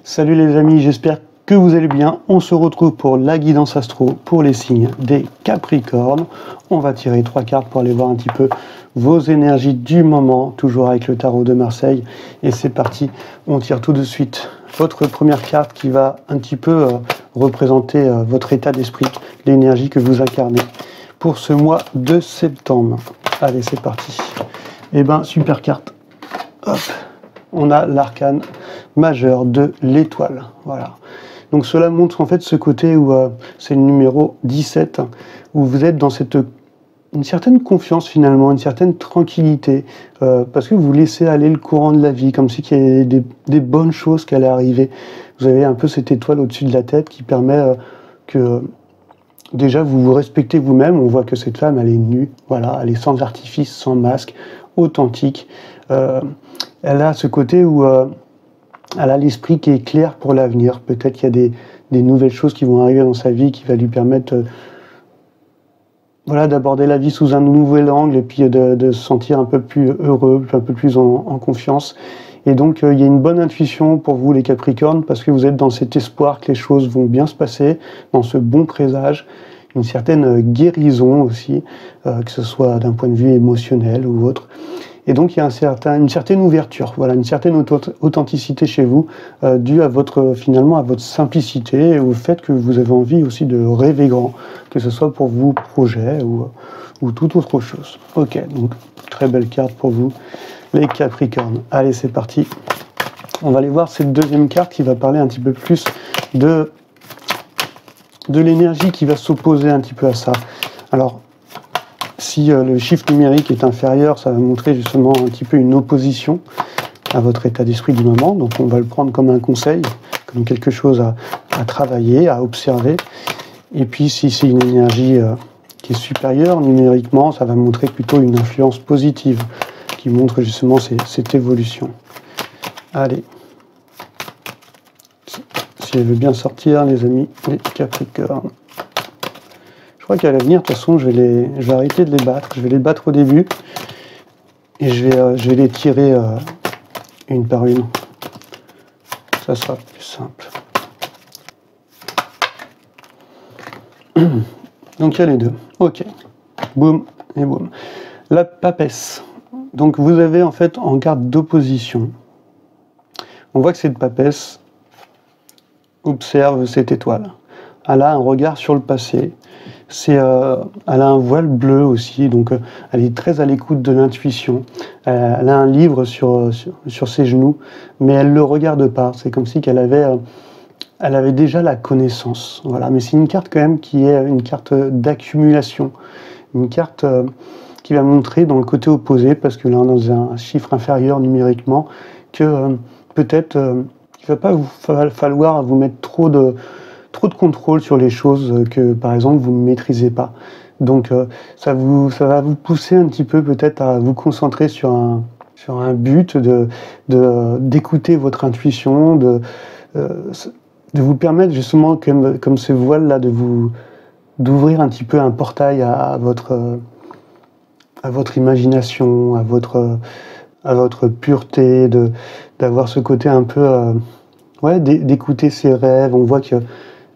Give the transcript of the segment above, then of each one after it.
Salut les amis, j'espère que vous allez bien. On se retrouve pour la guidance astro pour les signes des Capricornes. On va tirer 3 cartes pour aller voir un petit peu vos énergies du moment, toujours avec le tarot de Marseille. Et c'est parti, on tire tout de suite votre première carte qui va un petit peu représenter votre état d'esprit, l'énergie que vous incarnez pour ce mois de septembre. Allez, c'est parti. Eh ben, super carte. Hop. On a l'arcane majeur de l'étoile. Voilà. Donc cela montre en fait ce côté où c'est le numéro 17, où vous êtes dans une certaine confiance finalement, une certaine tranquillité, parce que vous laissez aller le courant de la vie, comme si qu'il y avait des bonnes choses qui allaient arriver. Vous avez un peu cette étoile au-dessus de la tête qui permet que déjà vous vous respectez vous-même. On voit que cette femme, elle est nue, voilà, elle est sans artifice, sans masque, authentique. Elle a ce côté où elle a l'esprit qui est clair pour l'avenir. Peut-être qu'il y a des nouvelles choses qui vont arriver dans sa vie qui va lui permettre voilà, d'aborder la vie sous un nouvel angle et puis de se sentir un peu plus heureux, un peu plus en confiance. Et donc il y a une bonne intuition pour vous les Capricornes parce que vous êtes dans cet espoir que les choses vont bien se passer, dans ce bon présage, une certaine guérison aussi, que ce soit d'un point de vue émotionnel ou autre. Et donc, il y a une certaine ouverture, voilà, une certaine authenticité chez vous, due à finalement, à votre simplicité et au fait que vous avez envie aussi de rêver grand, que ce soit pour vos projets ou toute autre chose. Ok, donc, très belle carte pour vous, les Capricornes. Allez, c'est parti. On va aller voir cette deuxième carte qui va parler un petit peu plus de l'énergie qui va s'opposer un petit peu à ça. Alors, si le chiffre numérique est inférieur, ça va montrer justement un petit peu une opposition à votre état d'esprit du moment. Donc on va le prendre comme un conseil, comme quelque chose à travailler, à observer. Et puis si c'est une énergie qui est supérieure numériquement, ça va montrer plutôt une influence positive qui montre justement cette évolution. Allez. Si elle veut bien sortir, les amis, les Capricornes. Je crois qu'à l'avenir, de toute façon, je vais arrêter de les battre. Je vais les battre au début et je vais les tirer une par une. Ça sera plus simple. Donc il y a les deux. Ok. Boum et boum. La papesse. Donc vous avez en fait en carte d'opposition. On voit que cette papesse observe cette étoile. Elle a un regard sur le passé. Elle a un voile bleu aussi, donc elle est très à l'écoute de l'intuition. Elle a un livre sur ses genoux, mais elle ne le regarde pas. C'est comme si elle avait déjà la connaissance. Voilà. Mais c'est une carte quand même qui est une carte d'accumulation. Une carte qui va montrer dans le côté opposé, parce que là on est dans un chiffre inférieur numériquement, que peut-être il ne va pas falloir vous mettre trop de contrôle sur les choses que, par exemple, vous ne maîtrisez pas. Donc, ça va vous pousser un petit peu peut-être à vous concentrer sur un but, d'écouter votre intuition, de vous permettre justement, comme ce voile-là, d'ouvrir un petit peu un portail à votre imagination, à votre pureté, d'avoir ce côté un peu, d'écouter ses rêves. On voit que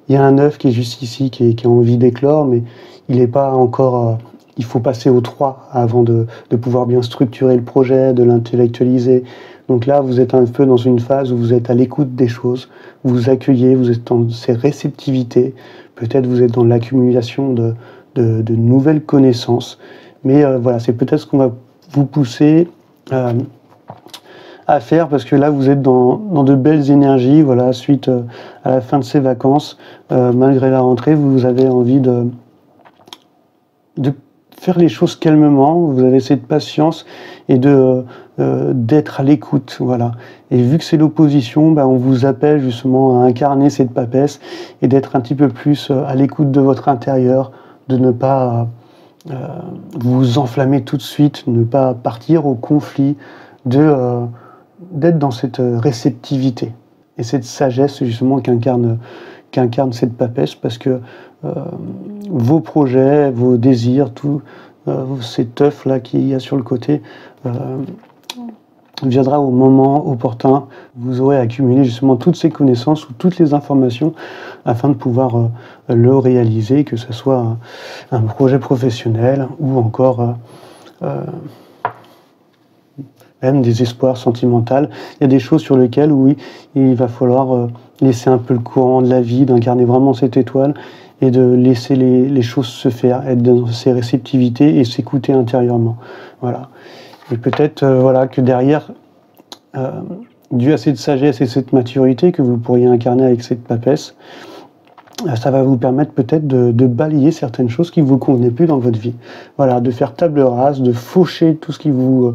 il y a un œuf qui est juste ici, qui a envie d'éclore, mais il n'est pas encore... il faut passer au 3 avant de pouvoir bien structurer le projet, de l'intellectualiser. Donc là, vous êtes un peu dans une phase où vous êtes à l'écoute des choses, vous accueillez, vous êtes dans ces réceptivités, peut-être vous êtes dans l'accumulation de nouvelles connaissances. Mais voilà, c'est peut-être ce qu'on va vous pousser à faire, parce que là vous êtes dans de belles énergies, voilà, suite à la fin de ces vacances, malgré la rentrée, vous avez envie de faire les choses calmement, vous avez cette patience et d'être à l'écoute, voilà. Et vu que c'est l'opposition, on vous appelle justement à incarner cette papesse et d'être un petit peu plus à l'écoute de votre intérieur, de ne pas vous enflammer tout de suite, ne pas partir au conflit, d'être dans cette réceptivité et cette sagesse justement qu'incarne cette papesse, parce que vos projets, vos désirs, tout cet œuf là qu'il y a sur le côté, viendra au moment opportun. Vous aurez accumulé justement toutes ces connaissances ou toutes les informations afin de pouvoir le réaliser, que ce soit un projet professionnel ou encore même des espoirs sentimentaux. Il y a des choses sur lesquelles, oui, il va falloir laisser un peu le courant de la vie, d'incarner vraiment cette étoile et de laisser les choses se faire, être dans ses réceptivités et s'écouter intérieurement. Voilà. Et peut-être voilà, que derrière, dû à cette sagesse et cette maturité que vous pourriez incarner avec cette papesse, ça va vous permettre peut-être de balayer certaines choses qui ne vous convenaient plus dans votre vie. Voilà, de faire table rase, de faucher tout ce qui vous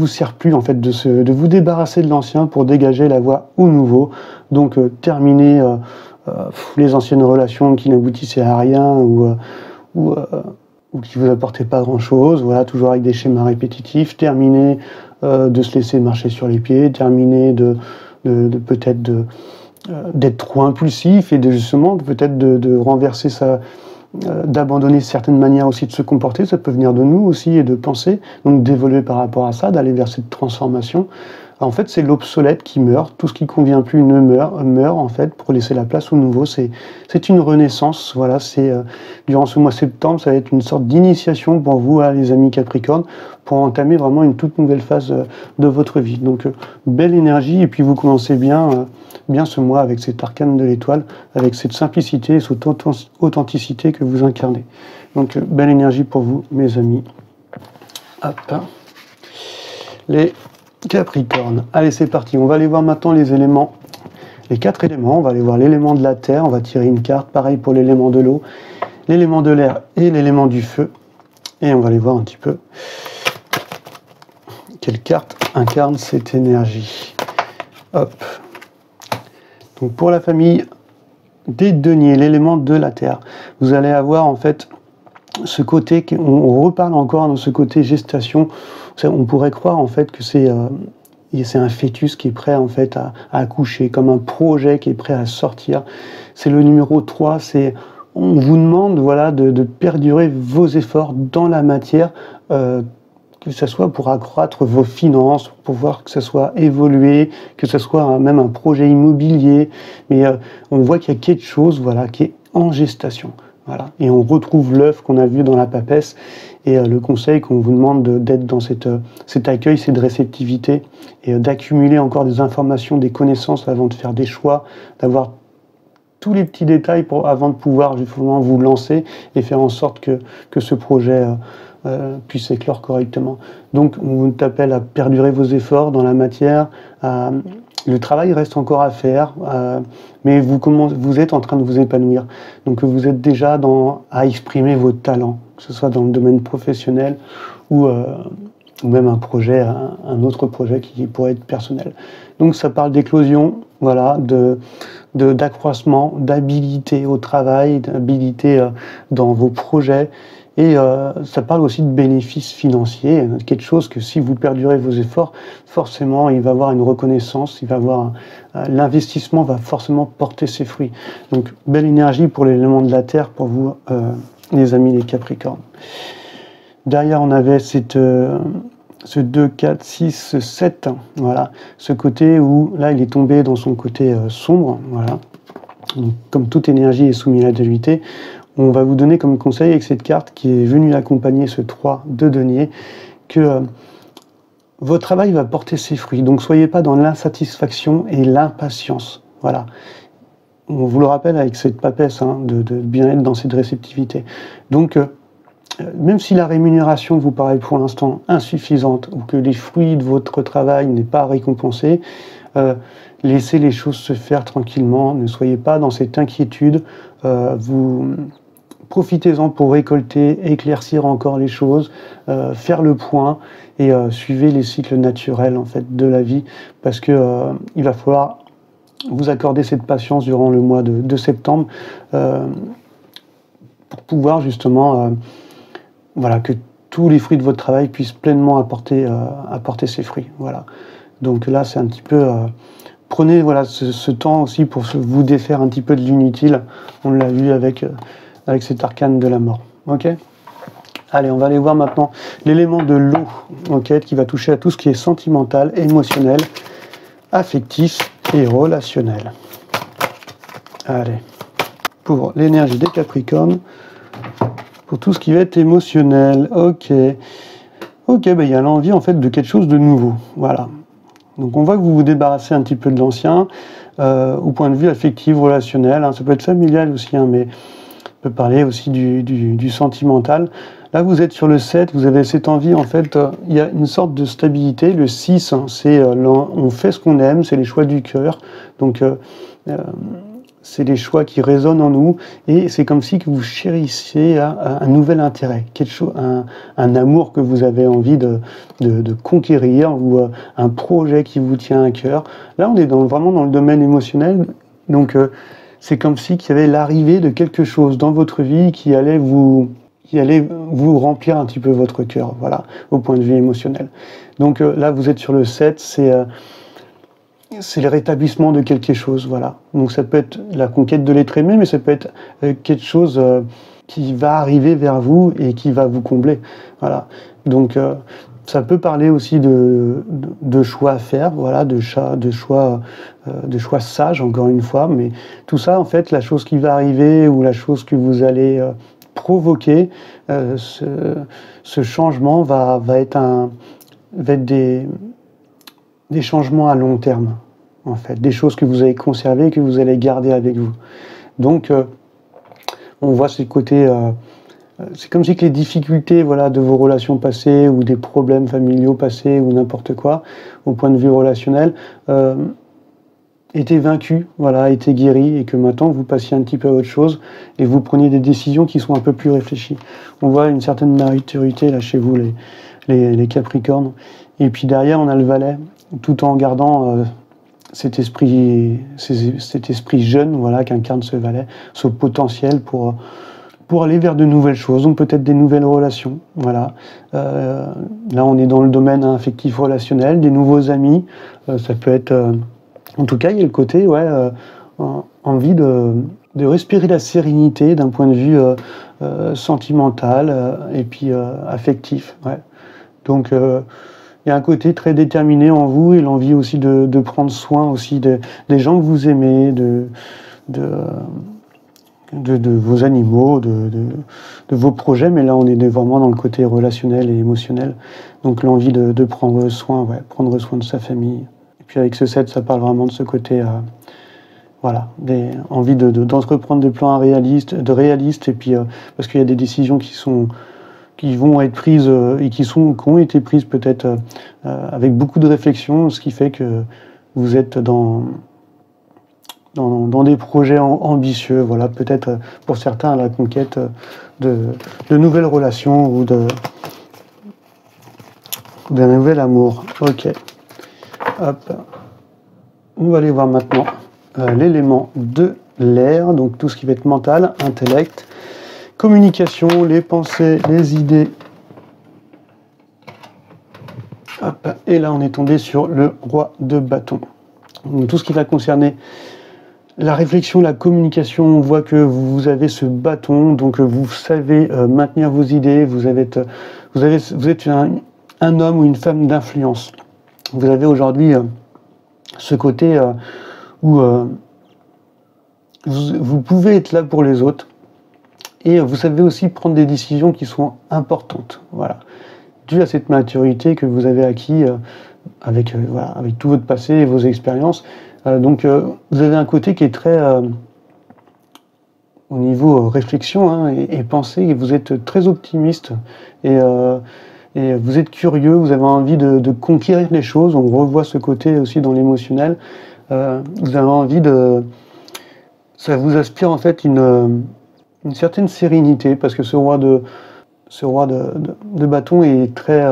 sert plus, en fait, de vous débarrasser de l'ancien pour dégager la voie au nouveau. Donc terminer les anciennes relations qui n'aboutissaient à rien ou qui vous apportaient pas grand-chose, voilà, toujours avec des schémas répétitifs, terminer de se laisser marcher sur les pieds, terminer peut-être d'être trop impulsif et justement peut-être de renverser d'abandonner certaines manières aussi de se comporter, ça peut venir de nous aussi et de penser, donc d'évoluer par rapport à ça, d'aller vers cette transformation. En fait, c'est l'obsolète qui meurt, tout ce qui convient plus meurt en fait, pour laisser la place au nouveau. C'est une renaissance, voilà, durant ce mois de septembre, ça va être une sorte d'initiation pour vous, les amis Capricorne, pour entamer vraiment une toute nouvelle phase de votre vie. Donc, belle énergie, et puis vous commencez bien ce mois avec cet arcane de l'étoile, avec cette simplicité et cette authenticité que vous incarnez. Donc, belle énergie pour vous, mes amis. Hop. Les Capricorne. Allez, c'est parti. On va aller voir maintenant les éléments, les 4 éléments. On va aller voir l'élément de la terre. On va tirer une carte. Pareil pour l'élément de l'eau, l'élément de l'air et l'élément du feu. Et on va aller voir un petit peu quelle carte incarne cette énergie. Hop. Donc pour la famille des deniers, l'élément de la terre, vous allez avoir en fait ce côté, on reparle encore de ce côté gestation. On pourrait croire en fait que c'est un fœtus qui est prêt en fait à accoucher, comme un projet qui est prêt à sortir. C'est le numéro 3, on vous demande voilà, de perdurer vos efforts dans la matière, que ce soit pour accroître vos finances, pour voir que ce soit évoluer, que ce soit même un projet immobilier. Mais on voit qu'il y a quelque chose voilà, qui est en gestation. Voilà. Et on retrouve l'œuf qu'on a vu dans la papesse et le conseil qu'on vous demande d'être dans cet accueil, cette réceptivité et d'accumuler encore des informations, des connaissances avant de faire des choix, d'avoir tous les petits détails avant de pouvoir justement vous lancer et faire en sorte que ce projet puisse éclore correctement. Donc on vous appelle à perdurer vos efforts dans la matière. Le travail reste encore à faire, mais vous êtes en train de vous épanouir. Donc vous êtes déjà à exprimer vos talents, que ce soit dans le domaine professionnel ou même un autre projet qui pourrait être personnel. Donc ça parle d'éclosion, voilà, d'accroissement, d'habilité au travail, d'habilité dans vos projets. Et ça parle aussi de bénéfices financiers, quelque chose que si vous perdurez vos efforts, forcément il va y avoir une reconnaissance, l'investissement va forcément porter ses fruits. Donc belle énergie pour l'élément de la terre pour vous, les amis les Capricornes. Derrière on avait ce 2, 4, 6, 7, voilà, ce côté où là il est tombé dans son côté sombre, voilà. Donc, comme toute énergie est soumise à la dualité, on va vous donner comme conseil avec cette carte qui est venue accompagner ce 3 de denier que votre travail va porter ses fruits. Donc soyez pas dans l'insatisfaction et l'impatience. Voilà. On vous le rappelle avec cette papesse de bien être dans cette réceptivité. Donc même si la rémunération vous paraît pour l'instant insuffisante ou que les fruits de votre travail n'est pas récompensé, laissez les choses se faire tranquillement. Ne soyez pas dans cette inquiétude. Profitez-en pour récolter, éclaircir encore les choses, faire le point et suivez les cycles naturels en fait de la vie parce que il va falloir vous accorder cette patience durant le mois de septembre pour pouvoir justement voilà, que tous les fruits de votre travail puissent pleinement apporter ses fruits. Voilà. Donc là c'est un petit peu prenez voilà, ce temps aussi pour vous défaire un petit peu de l'inutile. On l'a vu avec cet arcane de la mort. Ok ? Allez, on va aller voir maintenant l'élément de l'eau, ok, qui va toucher à tout ce qui est sentimental, émotionnel, affectif et relationnel. Allez, pour l'énergie des Capricornes, pour tout ce qui va être émotionnel, ok. Ok, ben, il y a l'envie en fait de quelque chose de nouveau, voilà. Donc on voit que vous vous débarrassez un petit peu de l'ancien, au point de vue affectif, relationnel, hein, ça peut être familial aussi, hein, mais on peut parler aussi du sentimental. Là, vous êtes sur le 7, vous avez cette envie, en fait, il y a une sorte de stabilité. Le 6, hein, c'est on fait ce qu'on aime, c'est les choix du cœur. Donc, c'est les choix qui résonnent en nous. Et c'est comme si que vous chérissiez un nouvel intérêt, quelque chose, un amour que vous avez envie de conquérir ou un projet qui vous tient à cœur. Là, on est vraiment dans le domaine émotionnel. Donc, c'est comme si qu'il y avait l'arrivée de quelque chose dans votre vie qui allait vous remplir un petit peu votre cœur, voilà, au point de vue émotionnel. Donc là, vous êtes sur le 7, c'est le rétablissement de quelque chose, voilà. Donc ça peut être la conquête de l'être aimé, mais ça peut être quelque chose qui va arriver vers vous et qui va vous combler, voilà. Donc ça peut parler aussi de choix à faire, voilà, de choix sages, encore une fois, mais tout ça, en fait, la chose qui va arriver ou la chose que vous allez provoquer, ce changement va être des changements à long terme, en fait, des choses que vous allez conserver et que vous allez garder avec vous. Donc, on voit ce côté, c'est comme si que les difficultés, voilà, de vos relations passées ou des problèmes familiaux passés ou n'importe quoi, au point de vue relationnel, étaient vaincus, voilà, étaient guéris, et que maintenant vous passiez un petit peu à autre chose et vous preniez des décisions qui sont un peu plus réfléchies. On voit une certaine maturité là chez vous, les Capricornes. Et puis derrière, on a le Valet, tout en gardant cet esprit jeune, voilà, qu'incarne ce Valet, ce potentiel pour aller vers de nouvelles choses, donc peut-être des nouvelles relations, voilà. Là, on est dans le domaine affectif relationnel, des nouveaux amis, ça peut être... en tout cas, il y a le côté, ouais, envie de respirer la sérénité d'un point de vue sentimental et puis affectif, ouais. Donc, il y a un côté très déterminé en vous et l'envie aussi de prendre soin aussi des gens que vous aimez, de vos animaux, de vos projets, mais là on est vraiment dans le côté relationnel et émotionnel. Donc l'envie de prendre soin, ouais, prendre soin de sa famille. Et puis avec ce 7, ça parle vraiment de ce côté, voilà, envie d'entreprendre des plans réalistes, et puis parce qu'il y a des décisions qui vont être prises et qui ont été prises peut-être avec beaucoup de réflexion, ce qui fait que vous êtes dans des projets ambitieux, voilà, peut-être pour certains à la conquête de nouvelles relations ou d'un nouvel amour. Ok. Hop. On va aller voir maintenant l'élément de l'air, donc tout ce qui va être mental, intellect, communication, les pensées, les idées. Hop. Et là, on est tombé sur le roi de bâton. Donc, tout ce qui va concerner la réflexion, la communication, on voit que vous avez ce bâton, donc vous savez maintenir vos idées, vous êtes un homme ou une femme d'influence. Vous avez aujourd'hui ce côté où vous pouvez être là pour les autres et vous savez aussi prendre des décisions qui sont importantes. Voilà. Dû à cette maturité que vous avez acquis avec tout votre passé et vos expériences. Donc vous avez un côté qui est très au niveau réflexion, hein, et pensée, et vous êtes très optimiste et vous êtes curieux, vous avez envie de conquérir les choses. On revoit ce côté aussi dans l'émotionnel. Vous avez envie ça vous aspire en fait une certaine sérénité, parce que ce roi de bâton est très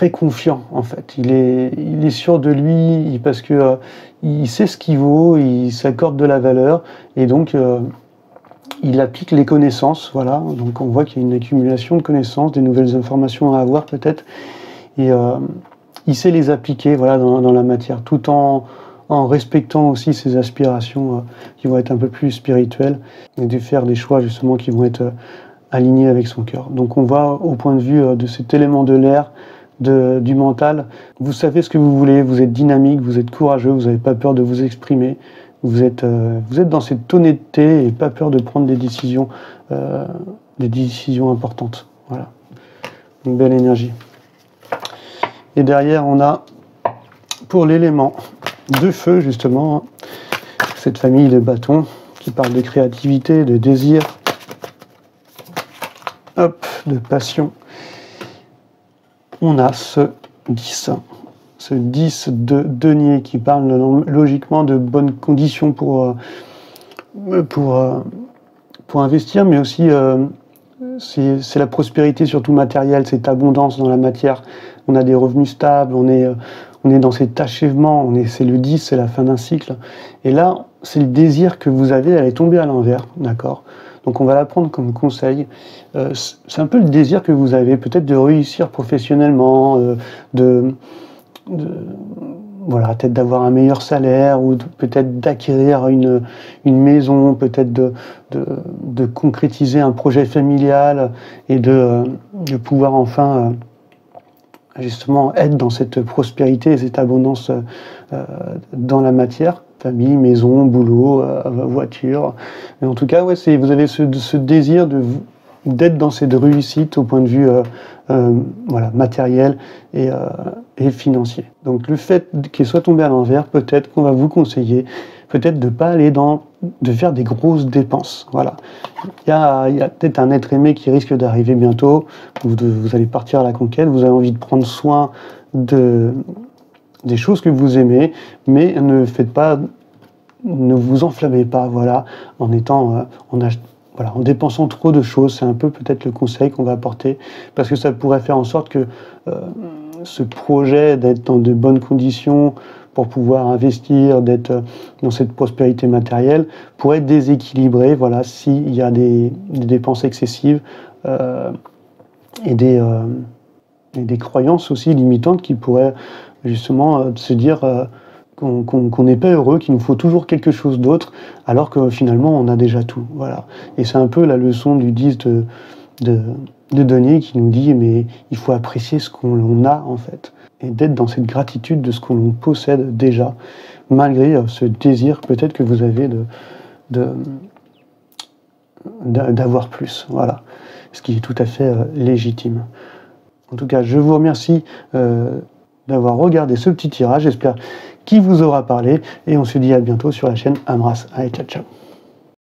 confiant en fait. Il est sûr de lui parce que il sait ce qu'il vaut, il s'accorde de la valeur et donc il applique les connaissances. Voilà. Donc on voit qu'il y a une accumulation de connaissances, des nouvelles informations à avoir peut-être, et il sait les appliquer, voilà, dans la matière, tout en respectant aussi ses aspirations qui vont être un peu plus spirituelles, et de faire des choix justement qui vont être aligné avec son cœur. Donc on voit au point de vue de cet élément de l'air, du mental, vous savez ce que vous voulez, vous êtes dynamique, vous êtes courageux, vous n'avez pas peur de vous exprimer, vous êtes dans cette honnêteté et pas peur de prendre des décisions importantes. Voilà, une belle énergie. Et derrière, on a, pour l'élément de feu, justement, cette famille de bâtons qui parle de créativité, de désir, hop, de passion. On a ce 10 de denier qui parle logiquement de bonnes conditions pour investir, mais aussi c'est la prospérité surtout matérielle, cette abondance dans la matière. On a des revenus stables, on est dans cet achèvement, c'est le 10, c'est la fin d'un cycle. Et là, c'est le désir que vous avez, elle est tombée à l'envers, d'accord ? Donc on va la prendre comme conseil. C'est un peu le désir que vous avez, peut-être de réussir professionnellement, voilà, peut-être d'avoir un meilleur salaire, ou peut-être d'acquérir une maison, peut-être de concrétiser un projet familial et de pouvoir enfin justement être dans cette prospérité et cette abondance dans la matière. Famille, maison, boulot, voiture. Mais en tout cas, ouais, vous avez ce désir d'être dans cette réussite au point de vue voilà, matériel et financier. Donc le fait qu'il soit tombé à l'envers, peut-être qu'on va vous conseiller, peut-être de ne pas aller de faire des grosses dépenses. Voilà. Il y a peut-être un être aimé qui risque d'arriver bientôt, vous allez partir à la conquête, vous avez envie de prendre soin des choses que vous aimez, mais ne vous enflammez pas, voilà, en dépensant trop de choses. C'est un peu peut-être le conseil qu'on va apporter, parce que ça pourrait faire en sorte que ce projet d'être dans de bonnes conditions pour pouvoir investir, d'être dans cette prospérité matérielle, pourrait être déséquilibré, voilà, s'il y a des dépenses excessives et des croyances aussi limitantes qui pourraient justement se dire qu'on n'est pas heureux, qu'il nous faut toujours quelque chose d'autre, alors que finalement on a déjà tout. Voilà. Et c'est un peu la leçon du 10 de Denis qui nous dit mais il faut apprécier ce qu'on a en fait, et d'être dans cette gratitude de ce qu'on possède déjà, malgré ce désir peut-être que vous avez d'avoir plus. Voilà. Ce qui est tout à fait légitime. En tout cas, je vous remercie d'avoir regardé ce petit tirage. J'espère qu'il vous aura parlé. Et on se dit à bientôt sur la chaîne Amras. Allez, ciao, ciao.